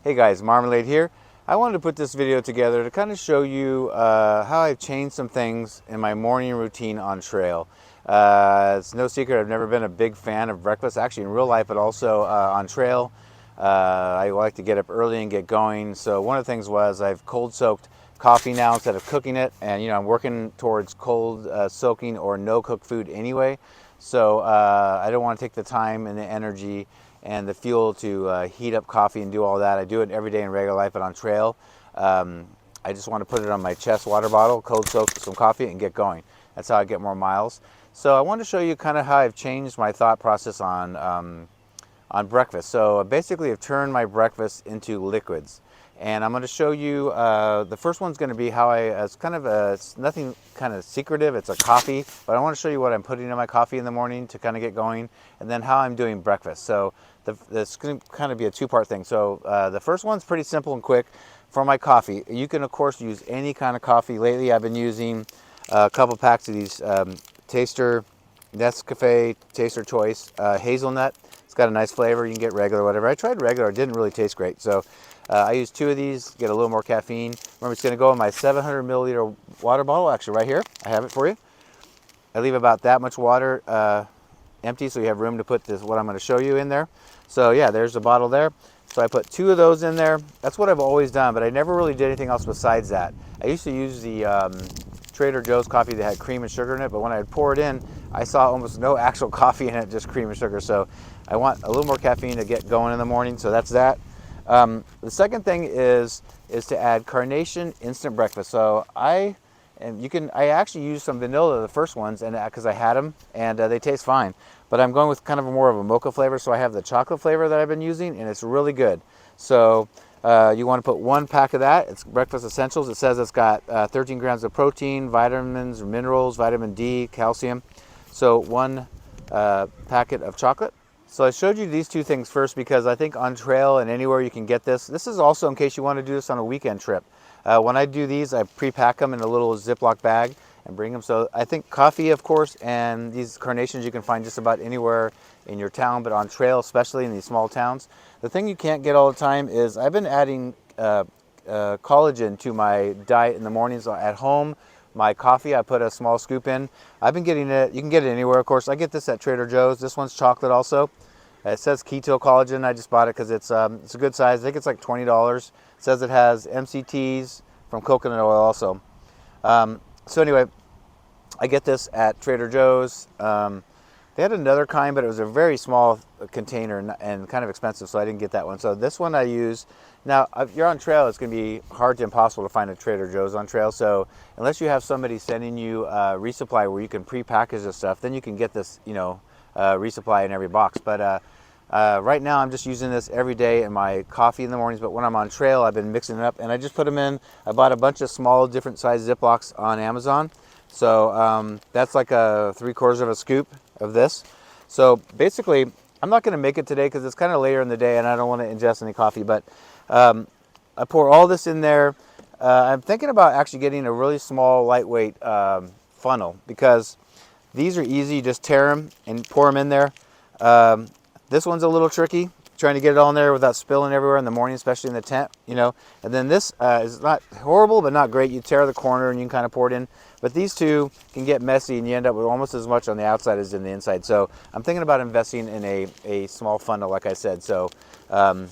Hey guys, Marmalade here. I wanted to put this video together to kind of show you how I've changed some things in my morning routine on trail. It's no secret I've never been a big fan of breakfast, actually in real life, but also on trail. I like to get up early and get going. So one of the things was I've cold soaked coffee now instead of cooking it, and I'm working towards cold soaking or no cook food anyway. So I don't want to take the time and the energy and the fuel to heat up coffee and do all that. I do it every day in regular life, but on trail, I just want to put it on my chest water bottle, cold soak some coffee, and get going. That's how I get more miles. So I want to show you kind of how I've changed my thought process on breakfast. So basically, I've turned my breakfast into liquids. And I'm going to show you, the first one's going to be how it's kind of it's nothing kind of secretive, it's a coffee, but I want to show you what I'm putting in my coffee in the morning to kind of get going, and then how I'm doing breakfast. So this going to kind of be a two-part thing. So the first one's pretty simple and quick for my coffee. You can, of course, use any kind of coffee. Lately, I've been using a couple packs of these Taster, Nescafe Taster Choice hazelnut. It's got a nice flavor. You can get regular, whatever. I tried regular, it didn't really taste great. So I use 2 of these, get a little more caffeine. Remember, it's going to go in my 700 milliliter water bottle. Actually, right here, I have it for you. I leave about that much water empty, so you have room to put this, what I'm going to show you, in there. So yeah, there's the bottle there. So I put 2 of those in there. That's what I've always done, but I never really did anything else besides that. I used to use the Trader Joe's coffee that had cream and sugar in it, but when I would pour it in, I saw almost no actual coffee in it, just cream and sugar. So I want a little more caffeine to get going in the morning, so that's that. The second thing is to add Carnation Instant Breakfast. So I actually used some vanilla, the first ones, and because I had them, and they taste fine. But I'm going with kind of more of a mocha flavor, so I have the chocolate flavor that I've been using, and it's really good. So you want to put 1 pack of that. It's Breakfast Essentials. It says it's got 13 grams of protein, vitamins, minerals, vitamin D, calcium. So 1 packet of chocolate. So I showed you these 2 things first because I think on trail and anywhere you can get this. This is also in case you want to do this on a weekend trip. When I do these, I pre-pack them in a little Ziploc bag and bring them. So I think coffee, of course, and these carnations you can find just about anywhere in your town, but on trail, especially in these small towns. The thing you can't get all the time is I've been adding collagen to my diet in the mornings at home. My coffee, I put a small scoop in. I've been getting it, you can get it anywhere, of course. I get this at Trader Joe's. This one's chocolate also. It says keto collagen. I just bought it because it's a good size. I think it's like $20. It says it has MCTs from coconut oil also. So anyway, I get this at Trader Joe's. They had another kind, but it was a very small container and kind of expensive, so I didn't get that one. So this one I use. Now, if you're on trail, it's going to be hard to impossible to find a Trader Joe's on trail. So unless you have somebody sending you a resupply where you can pre-package this stuff, then you can get this, resupply in every box. But right now I'm just using this every day in my coffee in the mornings, but when I'm on trail, I've been mixing it up, and I just put them in. I bought a bunch of small, different size Ziplocs on Amazon. So that's like a 3/4 of a scoop of this. So basically, I'm not going to make it today because it's kind of later in the day and I don't want to ingest any coffee, but I pour all this in there. I'm thinking about actually getting a really small, lightweight funnel because these are easy. You just tear them and pour them in there. This one's a little tricky, trying to get it all in there without spilling everywhere in the morning, especially in the tent, And then this is not horrible, but not great. You tear the corner and you can kind of pour it in. But these 2 can get messy and you end up with almost as much on the outside as in the inside. So I'm thinking about investing in a small funnel, like I said. So I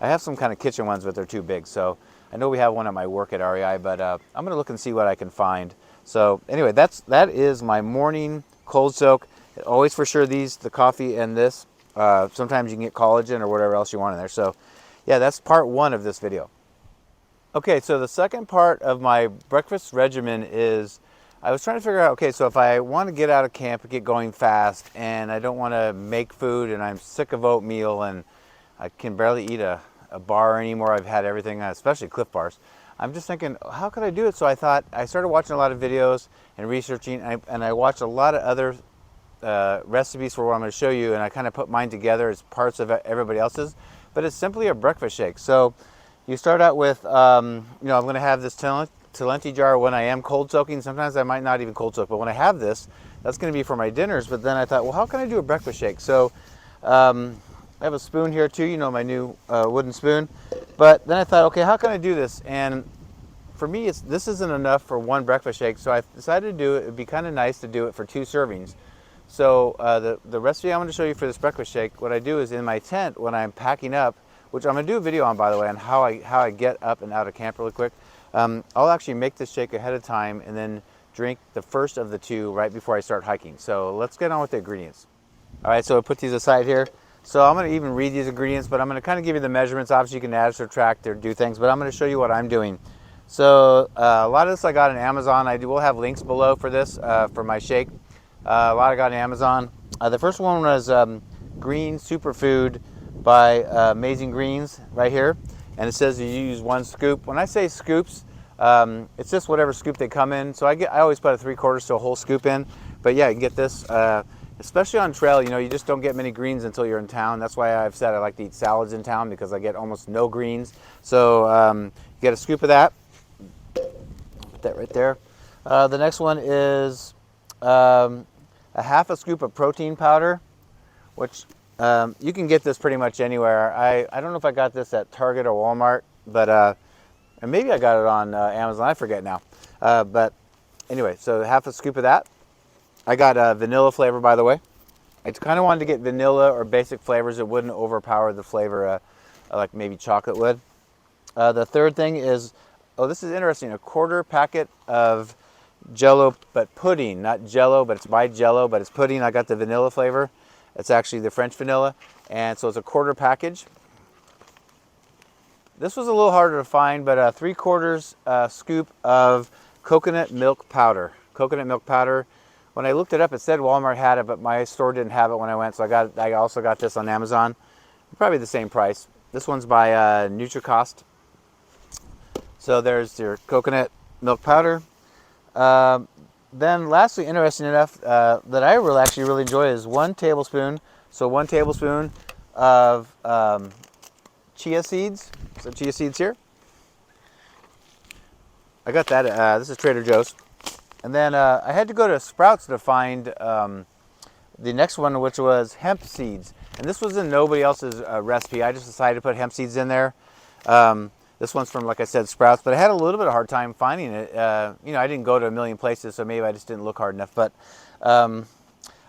have some kind of kitchen ones, but they're too big. So I know we have one at my work at REI, but I'm going to look and see what I can find. So anyway, that is my morning cold soak. Always for sure the coffee and this. Sometimes you can get collagen or whatever else you want in there. So yeah, that's part 1 of this video. Okay, so the second part of my breakfast regimen is I was trying to figure out, okay, so if I want to get out of camp and get going fast and I don't want to make food and I'm sick of oatmeal and I can barely eat a bar anymore, I've had everything, especially Cliff Bars. I'm just thinking, how could I do it? So I started watching a lot of videos and researching, and I watched a lot of other recipes for what I'm going to show you, and I kind of put mine together as parts of everybody else's, but it's simply a breakfast shake. So you start out with, I'm going to have this Talenti jar when I am cold soaking. Sometimes I might not even cold soak, but when I have this, that's going to be for my dinners. But then I thought, well, how can I do a breakfast shake? So I have a spoon here too, my new wooden spoon. But then I thought, okay, how can I do this? And for me, this isn't enough for one breakfast shake, so I decided to do it. It would be kind of nice to do it for 2 servings. So the recipe I'm going to show you for this breakfast shake, what I do is in my tent when I'm packing up, which I'm going to do a video on, by the way, on how I get up and out of camp really quick. I'll actually make this shake ahead of time and then drink the first of the 2 right before I start hiking. So let's get on with the ingredients. All right, so I put these aside here. So I'm going to even read these ingredients, but I'm going to kind of give you the measurements. Obviously, you can add, subtract, or do things, but I'm going to show you what I'm doing. So a lot of this I got on Amazon. Will have links below for this, for my shake. A lot I got on Amazon. The first one was Green Superfood by Amazing Greens right here. And it says you use 1 scoop. When I say scoops, it's just whatever scoop they come in. So I always put a 3/4 to a whole scoop in. But yeah, you can get this, especially on trail. You know, you just don't get many greens until you're in town. That's why I've said I like to eat salads in town, because I get almost no greens. So you get a scoop of that. Put that right there. The next one is a 1/2 scoop of protein powder, which you can get this pretty much anywhere. I don't know if I got this at Target or Walmart, but and maybe I got it on Amazon. I forget now. But anyway, so 1/2 scoop of that. I got vanilla flavor, by the way. I kind of wanted to get vanilla or basic flavors that wouldn't overpower the flavor like maybe chocolate would. The third thing is, oh, this is interesting, a 1/4 packet of Jello, but pudding, not Jello, but it's by Jello, but it's pudding. I got the vanilla flavor. It's actually the French vanilla, and so it's a 1/4 package. This was a little harder to find, but 3/4 scoop of coconut milk powder. Coconut milk powder. When I looked it up, it said Walmart had it, but my store didn't have it when I went, so I also got this on Amazon. Probably the same price. This one's by NutriCost. So there's your coconut milk powder. Then lastly, interesting enough, that I actually really enjoy is 1 tablespoon. So 1 tablespoon of chia seeds. So chia seeds here. I got that. This is Trader Joe's. And then I had to go to Sprouts to find the next one, which was hemp seeds. And this was in nobody else's recipe. I just decided to put hemp seeds in there. This one's from, like I said, Sprouts, but I had a little bit of hard time finding it. You know, I didn't go to a million places, so maybe I just didn't look hard enough. But I'm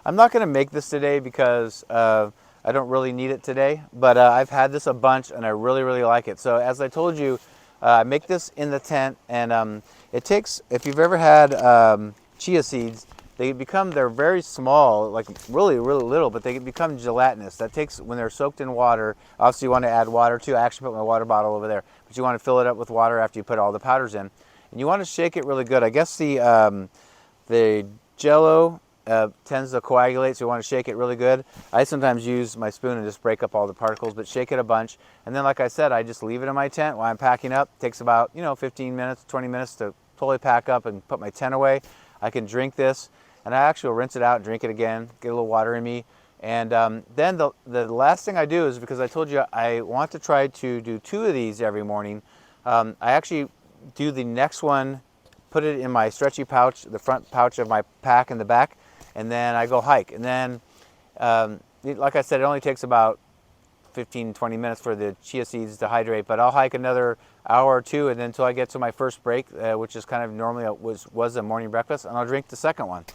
not going to make this today because I don't really need it today. But I've had this a bunch, and I really, really like it. So as I told you, I make this in the tent, and it takes, if you've ever had chia seeds, they're very small, like really, really little, but they become gelatinous. That takes, when they're soaked in water, obviously you want to add water too. I actually put my water bottle over there, but you want to fill it up with water after you put all the powders in. And you want to shake it really good. I guess the Jello tends to coagulate, so you want to shake it really good. I sometimes use my spoon and just break up all the particles, but shake it a bunch. And then, like I said, I just leave it in my tent while I'm packing up. It takes about, 15 minutes, 20 minutes to totally pack up and put my tent away. I can drink this. And I actually will rinse it out and drink it again, get a little water in me. And then the last thing I do is, because I told you I want to try to do 2 of these every morning, I actually do the next one, put it in my stretchy pouch, the front pouch of my pack in the back, and then I go hike. And then, like I said, it only takes about 15-20 minutes for the chia seeds to hydrate, but I'll hike another hour or 2, and then until I get to my first break, which is kind of normally was a morning breakfast, and I'll drink the second one.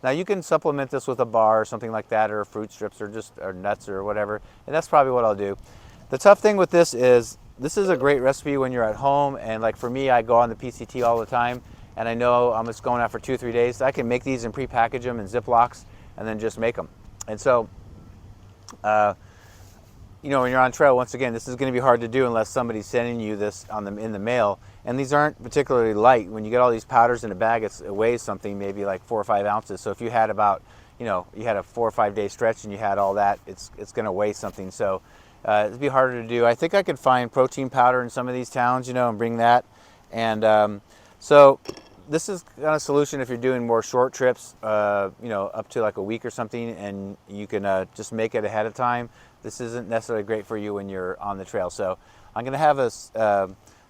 Now you can supplement this with a bar or something like that, or fruit strips, or nuts or whatever, and that's probably what I'll do. The tough thing with this is a great recipe when you're at home, and like for me, I go on the PCT all the time, and I know I'm just going out for 2-3 days. So I can make these and pre-package them in Ziplocs, and then just make them. And so, when you're on trail, once again, this is going to be hard to do unless somebody's sending you this in the mail. And these aren't particularly light. When you get all these powders in a bag, it weighs something maybe like 4 or 5 ounces. So if you had about, you had a 4 or 5 day stretch and you had all that, it's going to weigh something. So it'd be harder to do. I think I could find protein powder in some of these towns, and bring that. And so this is kind of a solution if you're doing more short trips, up to like a week or something, and you can just make it ahead of time. This isn't necessarily great for you when you're on the trail. So I'm going to have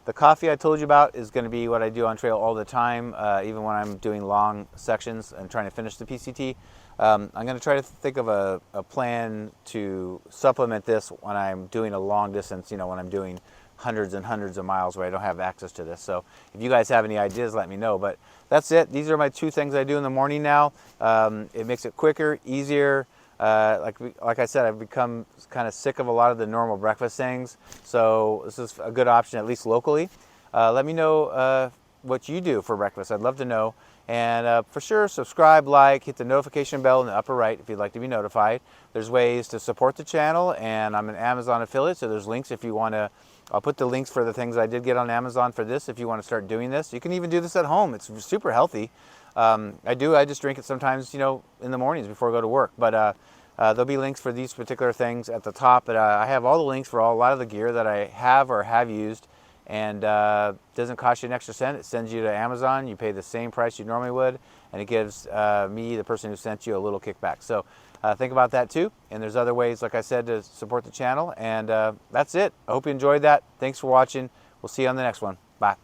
the coffee I told you about is going to be what I do on trail all the time, even when I'm doing long sections and trying to finish the PCT. I'm going to try to think of a plan to supplement this when I'm doing a long distance, when I'm doing hundreds and hundreds of miles where I don't have access to this. So if you guys have any ideas, let me know. But that's it. These are my 2 things I do in the morning now. It makes it quicker, easier. Like I said, I've become kind of sick of a lot of the normal breakfast things. So this is a good option, at least locally. Let me know what you do for breakfast. I'd love to know. And for sure, subscribe, like, hit the notification bell in the upper right if you'd like to be notified. There's ways to support the channel, and I'm an Amazon affiliate, so there's links if you want to. I'll put the links for the things I did get on Amazon for this if you want to start doing this. You can even do this at home. It's super healthy. I just drink it sometimes, in the mornings before I go to work. But there'll be links for these particular things at the top. But I have all the links for a lot of the gear that I have or have used. And doesn't cost you an extra cent. It sends you to Amazon. You pay the same price you normally would, and it gives me, the person who sent you, a little kickback. So think about that too. And there's other ways, like I said, to support the channel. And that's it. I hope you enjoyed that. Thanks for watching. We'll see you on the next one. Bye.